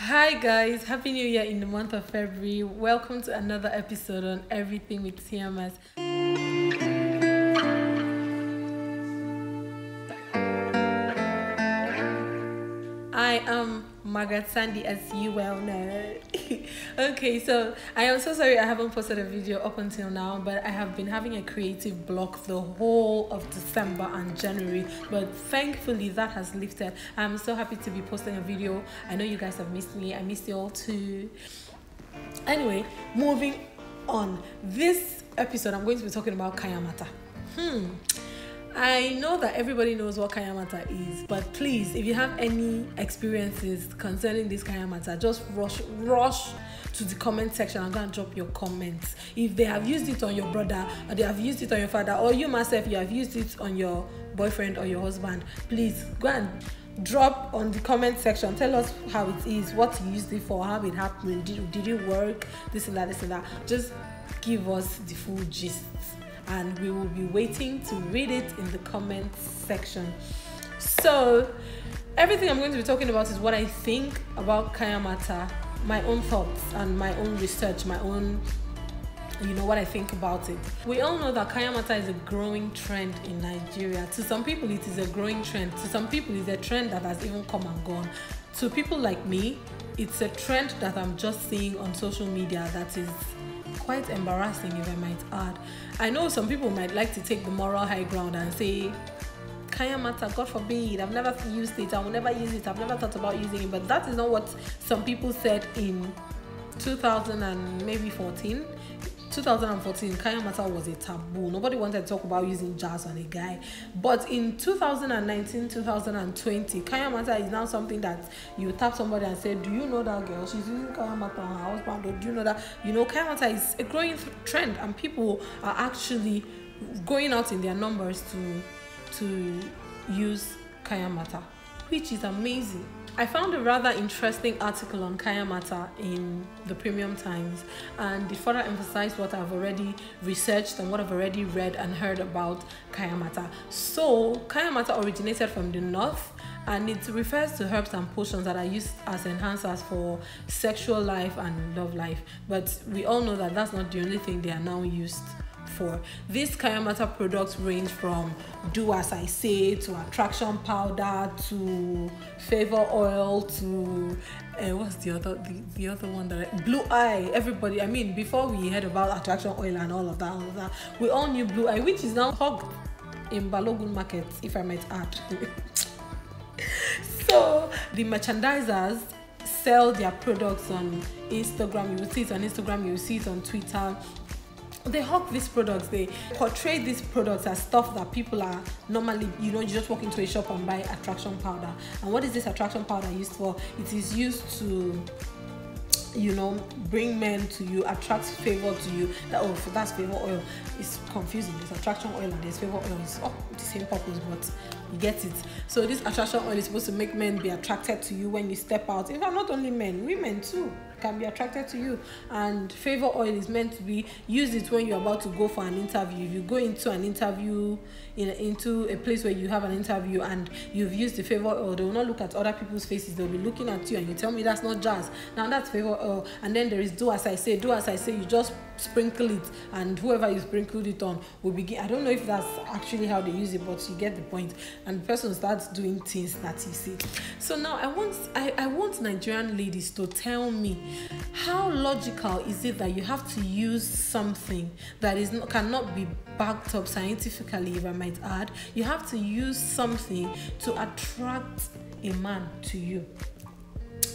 Hi guys, happy new year in the month of February. Welcome to another episode on Everything with TMS. I am Margaret Sandy, as you well know. Okay, so I am so sorry I haven't posted a video up until now, but I have been having a creative block the whole of December and January, but thankfully that has lifted. I'm so happy to be posting a video. I know you guys have missed me. I missed you all too. Anyway, moving on. This episode I'm going to be talking about Kayanmata. I know that everybody knows what Kayanmata is, but please, if you have any experiences concerning this Kayanmata, just rush to the comment section and go and drop your comments. If they have used it on your brother, or they have used it on your father, or you myself, you have used it on your boyfriend or your husband, please go and drop on the comment section. Tell us how it is, what you used it for, how it happened, did it work, this and that. Just give us the full gist, and we will be waiting to read it in the comments section. So everything I'm going to be talking about is what I think about Kayanmata, my own thoughts and my own research, my own, what I think about it. We all know that Kayanmata is a growing trend in Nigeria. To some people it is a growing trend. To some people it's a trend that has even come and gone. To people like me, it's a trend that I'm just seeing on social media that is quite embarrassing, if I might add. I know some people might like to take the moral high ground and say, Kayanmata, God forbid, I've never used it, I will never use it, I've never thought about using it. But that is not what some people said in 2014. 2014, Kayanmata was a taboo. Nobody wanted to talk about using jazz on a guy. But in 2019, 2020, Kayanmata is now something that you tap somebody and say, do you know that girl? She's using Kayanmata on her husband. Or do you know that? Kayanmata is a growing trend, and people are actually going out in their numbers to use Kayanmata, which is amazing. I found a rather interesting article on Kayanmata in the Premium Times, and it further emphasized what I've already researched and what I've already read and heard about Kayanmata. So Kayanmata originated from the north, and it refers to herbs and potions that are used as enhancers for sexual life and love life. But we all know that that's not the only thing they are now used for. These Kayanmata products range from do as I say to attraction powder to favor oil to what's the other one that blue eye. Everybody, before we heard about attraction oil and all of that, we all knew blue eye, which is now hogged in Balogun market, if I might add. So the merchandisers sell their products on Instagram. You will see it on Instagram, you will see it on Twitter. They hawk these products, they portray these products as stuff that people are normally, you just walk into a shop and buy attraction powder. And what is this attraction powder used for? It is used to, bring men to you, attract favor to you. That's favor oil. It's confusing. There's attraction oil and there's favor oil. It's the same purpose, but you get it. So this attraction oil is supposed to make men be attracted to you when you step out. In fact, not only men, women too can be attracted to you. And favor oil is meant to be, use it when you're about to go for an interview. If you go into an interview, into a place where you have an interview and you've used the favor oil, they will not look at other people's faces. They'll be looking at you and you tell me that's not jazz. Now that's favor oil. And then there is do as I say. Do as I say, you just sprinkle it, and whoever you sprinkled it on will begin. I don't know if that's actually how they use it, but you get the point. And the person starts doing things that you see. So now I want Nigerian ladies to tell me, how logical is it that you have to use something that cannot be backed up scientifically, if I might add? You have to use something to attract a man to you.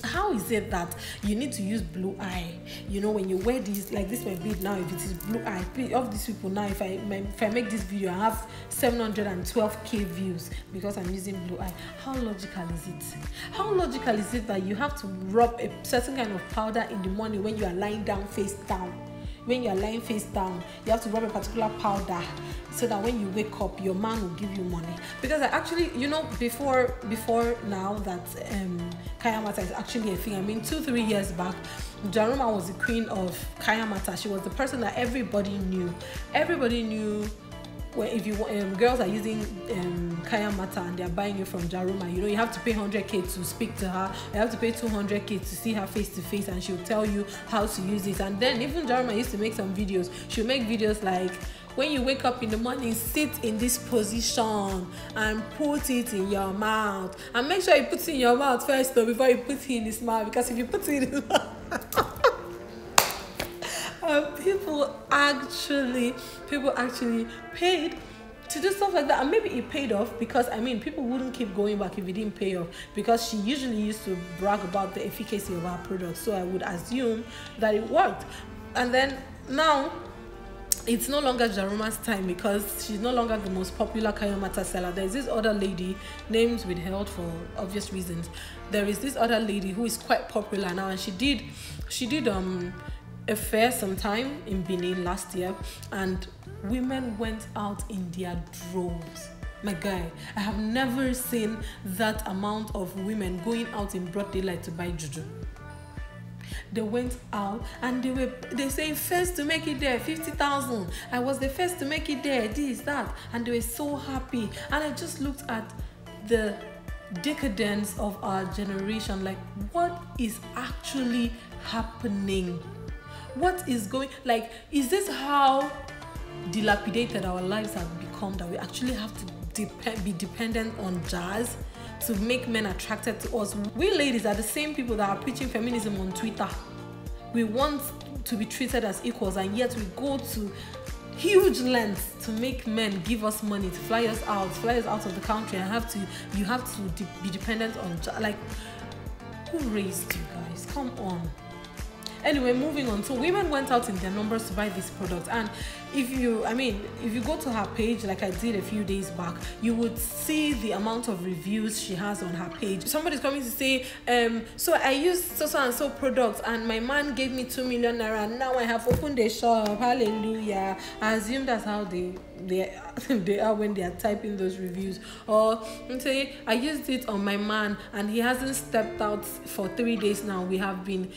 How is it that you need to use blue eye? When you wear these, like this might be now, if it is blue eye, of these people now, if I make this video, I have 712k views because I'm using blue eye. How logical is it? How logical is it that you have to rub a certain kind of powder in the morning when you are lying down face down? When you are lying face down, you have to rub a particular powder so that when you wake up, your man will give you money. Because I actually, before now that Kayanmata is actually a thing. 2-3 years back, Jaruma was the queen of Kayanmata. She was the person that everybody knew. Everybody knew Well, if you girls are using Kayanmata and they're buying it from Jaruma, you know, you have to pay 100k to speak to her, you have to pay 200k to see her face to face, and she'll tell you how to use it. And then even Jaruma used to make some videos. She'll make videos like, when you wake up in the morning, sit in this position and put it in your mouth, and make sure you put it in your mouth first though before you put it in his mouth, because if you put it in his mouth people actually paid to do stuff like that. And maybe it paid off, because I mean, people wouldn't keep going back if it didn't pay off, because she usually used to brag about the efficacy of her product. So I would assume that it worked. And then now it's no longer Jaruma's time, because she's no longer the most popular Kayanmata seller. There's this other lady, names withheld for obvious reasons. There is this other lady who is quite popular now, and she did a fair sometime in Benin last year, and women went out in their droves. My guy, I have never seen that amount of women going out in broad daylight to buy Juju. They went out and they say first to make it there, 50,000. I was the first to make it there, this, that, and they were so happy. And I just looked at the decadence of our generation, like, what is actually happening? What is going, like, is this how dilapidated our lives have become, that we actually have to be dependent on jazz to make men attracted to us? We ladies are the same people that are preaching feminism on Twitter. We want to be treated as equals, and yet we go to huge lengths to make men give us money, to fly us out of the country, and you have to be dependent on jazz. Like, who raised you guys? Come on. Anyway, moving on. So women went out in their numbers to buy this product, and if you go to her page, like I did a few days back, you would see the amount of reviews she has on her page. Somebody's coming to say, so I used so and so products, and my man gave me 2 million naira, and now I have opened a shop. Hallelujah. I assume that's how they are when they are typing those reviews. Or say, I used it on my man and he hasn't stepped out for 3 days now. We have been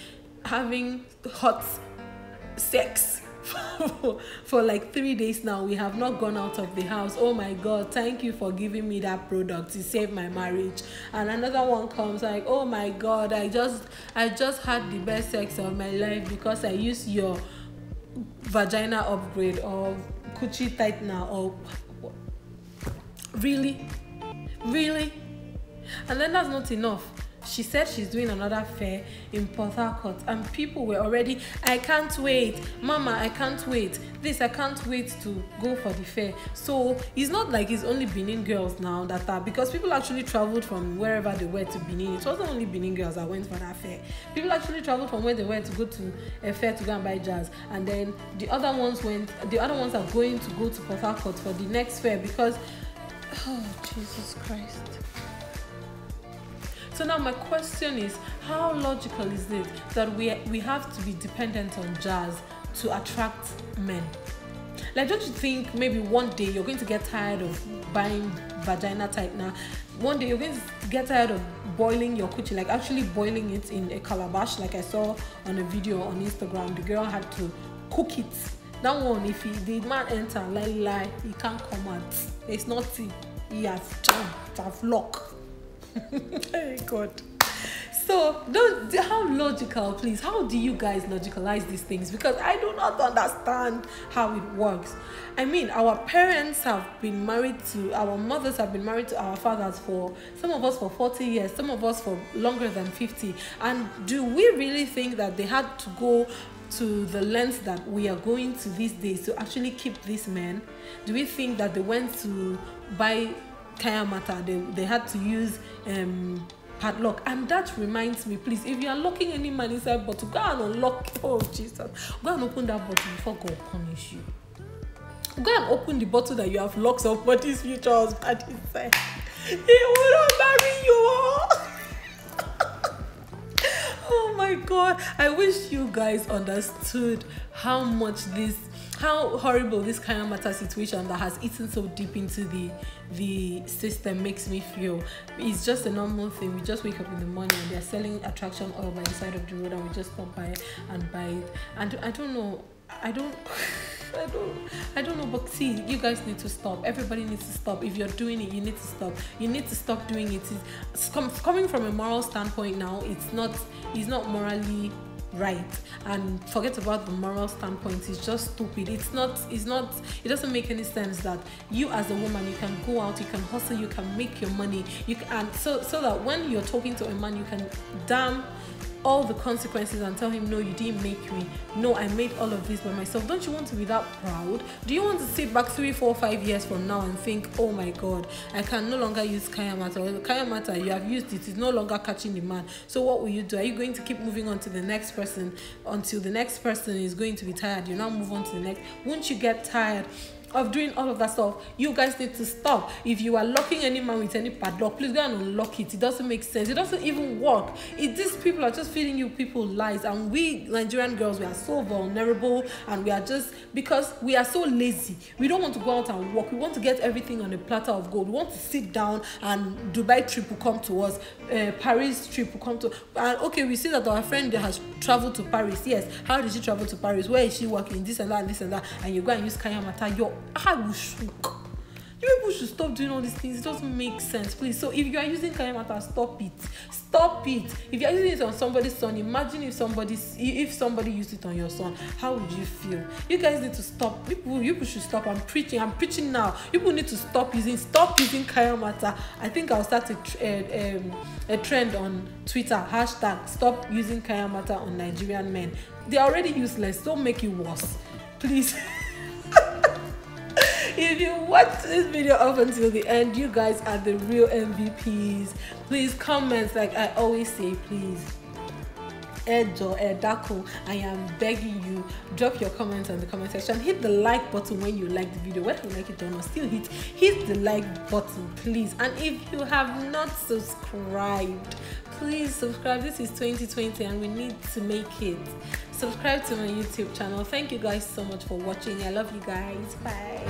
having hot sex for like 3 days now. We have not gone out of the house. Oh my God, thank you for giving me that product. It saved my marriage. And another one comes like, oh my God, I just had the best sex of my life because I used your vagina upgrade or coochie tightener. Or really. And then that's not enough. She said she's doing another fair in Port Harcourt, and people were already, I can't wait, Mama, I can't wait, this, I can't wait to go for the fair. So it's not like it's only Benin girls now that are, because people actually traveled from wherever they were to Benin. It wasn't only Benin girls that went for that fair. People actually traveled from where they were to go to a fair to go and buy jazz, and then the other ones are going to go to Port Harcourt for the next fair, because, oh, Jesus Christ. So now my question is, how logical is it that we have to be dependent on jazz to attract men? Like, don't you think maybe one day you're going to get tired of buying vagina tightener? One day you're going to get tired of boiling your coochie, like actually boiling it in a calabash, like I saw on a video on Instagram. The girl had to cook it. That one, if the man enter, lie, he can't come out. It's not tea. He has charm, have lock. Very good. So how logical, please? How do you guys logicalize these things? Because I do not understand how it works. I mean, our parents have been married to, our mothers have been married to our fathers for, some of us for 40 years, some of us for longer than 50. And do we really think that they had to go to the lengths that we are going to these days to actually keep these men? Do we think that they went to buy Kayanmata, they had to use padlock? And that reminds me, please, if you are locking any man inside bottle, go and unlock. Oh Jesus, go and open that bottle before God punish you. Go and open the bottle that you have locked somebody's future husband inside. He will not marry you. Oh my God, I wish you guys understood how horrible this Kayanmata situation that has eaten so deep into the system makes me feel. It's just a normal thing. We just wake up in the morning and they're selling attraction oil by the side of the road, and we just stop by and buy it. And I don't know. I don't know, but see, you guys need to stop. Everybody needs to stop. If you're doing it, you need to stop. You need to stop doing it. It's coming from a moral standpoint now. It's not morally right, and forget about the moral standpoint. It's just stupid. It doesn't make any sense that you as a woman, you can go out, you can hustle, you can make your money, you can, and so that when you're talking to a man, you can damn all the consequences and tell him, no, you didn't make me, no, I made all of this by myself. Don't you want to be that proud? Do you want to sit back 3, 4, 5 years from now and think, oh my god, I can no longer use Kayanmata, or Kayanmata, you have used it, it's no longer catching the man, so what will you do? Are you going to keep moving on to the next person until the next person is going to be tired? You now move on to the next. Won't you get tired of doing all of that stuff? You guys need to stop. If you are locking any man with any padlock, please go and unlock it. It doesn't make sense. It doesn't even work. These people are just feeding you people lies, and we Nigerian girls, we are so vulnerable, and we are just, because we are so lazy, we don't want to go out and work. We want to get everything on a platter of gold. We want to sit down and Dubai trip will come to us, Paris trip will come to, and okay, we see that our friend has traveled to Paris. Yes, how did she travel to Paris? Where is she working? This and that and this and that, and you go and use Kayanmata. I will shook. You people should stop doing all these things. It doesn't make sense, please. So if you are using Kayanmata, stop it. Stop it. If you are using it on somebody's son, imagine if somebody used it on your son. How would you feel? You guys need to stop. You should stop. I'm preaching now. People need to stop using Kayanmata. I think I'll start a trend on Twitter. # stop using Kayanmata on Nigerian men. They are already useless. Don't make it worse, please. If you watch this video up until the end, you guys are the real MVPs. Please comment, like I always say, please. Edako, I am begging you, drop your comments in the comment section. Hit the like button when you like the video. Whether you like it or not, still hit the like button, please. And if you have not subscribed, please subscribe. This is 2020 and we need to make it. Subscribe to my YouTube channel. Thank you guys so much for watching. I love you guys. Bye.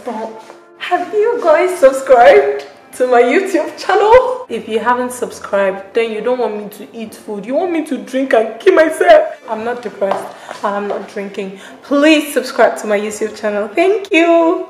Stop. Have you guys subscribed to my YouTube channel? If you haven't subscribed, then you don't want me to eat food. You want me to drink and kill myself. I'm not depressed and I'm not drinking. Please subscribe to my YouTube channel. Thank you.